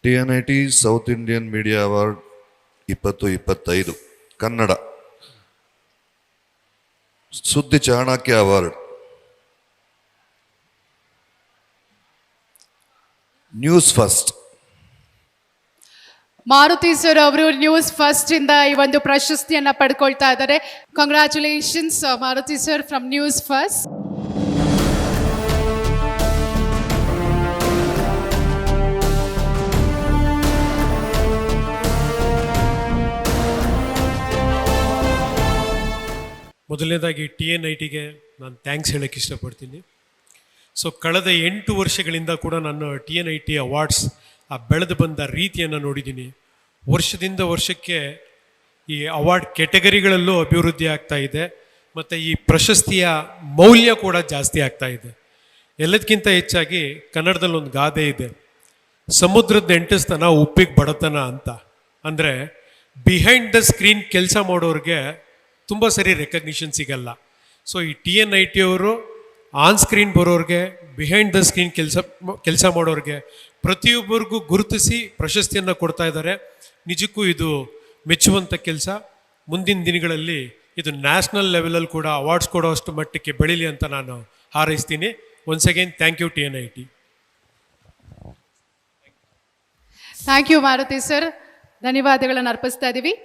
TNIT South Indian media award 2025 Kannada. ಸುದ್ದಿ Chanakya award, news first. Maruti sir ಅವರು news first ಇಂದ ಈ ಒಂದು ಪ್ರಶಸ್ತಿಯನ್ನ ಪಡ್ಕೊಳ್ತಾ ಇದ್ದಾರೆ. Congratulations Maruti sir from news first. ಮೊದಲನೇದಾಗಿ TNITಗೆ ನಾನು ಥ್ಯಾಂಕ್ಸ್ ಹೇಳೋಕ್ಕೆ ಇಷ್ಟಪಡ್ತೀನಿ. ಸೊ ಕಳೆದ 8 ವರ್ಷಗಳಿಂದ ಕೂಡ ನಾನು TNIT ಅವಾರ್ಡ್ಸ್ ಬೆಳೆದು ಬಂದ ರೀತಿಯನ್ನು ನೋಡಿದ್ದೀನಿ. ವರ್ಷದಿಂದ ವರ್ಷಕ್ಕೆ ಈ ಅವಾರ್ಡ್ ಕೆಟಗರಿಗಳಲ್ಲೂ ಅಭಿವೃದ್ಧಿ ಆಗ್ತಾ ಇದೆ ಮತ್ತು ಈ ಪ್ರಶಸ್ತಿಯ ಮೌಲ್ಯ ಕೂಡ ಜಾಸ್ತಿ ಆಗ್ತಾ ಇದೆ. ಎಲ್ಲದಕ್ಕಿಂತ ಹೆಚ್ಚಾಗಿ ಕನ್ನಡದಲ್ಲಿ ಒಂದು ಗಾದೆ ಇದೆ, ಸಮುದ್ರದ ನೆಂಟಸ್ತನ ಉಪ್ಪಿಗೆ ಬಡತನ ಅಂತ. ಅಂದರೆ ಬಿಹೈಂಡ್ ದ ಸ್ಕ್ರೀನ್ ಕೆಲಸ ಮಾಡೋರಿಗೆ ತುಂಬ ಸರಿ ರೆಕಗ್ನಿಷನ್ ಸಿಗಲ್ಲ. ಸೊ ಈ TNIT ಅವರು ಆನ್ ಸ್ಕ್ರೀನ್ ಬರೋರಿಗೆ, ಬಿಹೈಂಡ್ ದ ಸ್ಕ್ರೀನ್ ಕೆಲಸ ಮಾಡೋರಿಗೆ ಪ್ರತಿಯೊಬ್ಬರಿಗೂ ಗುರುತಿಸಿ ಪ್ರಶಸ್ತಿಯನ್ನು ಕೊಡ್ತಾ ಇದ್ದಾರೆ. ನಿಜಕ್ಕೂ ಇದು ಮೆಚ್ಚುವಂಥ ಕೆಲಸ. ಮುಂದಿನ ದಿನಗಳಲ್ಲಿ ಇದು ನ್ಯಾಷನಲ್ ಲೆವೆಲಲ್ಲಿ ಕೂಡ ಅವಾರ್ಡ್ಸ್ ಕೊಡೋ ಅಷ್ಟು ಮಟ್ಟಕ್ಕೆ ಬೆಳೀಲಿ ಅಂತ ನಾನು ಹಾರೈಸ್ತೀನಿ. Once again thank you TNIT. Thank you Maruti sir, ಧನ್ಯವಾದಗಳನ್ನು ಅರ್ಪಿಸ್ತಾ ಇದ್ದೀವಿ.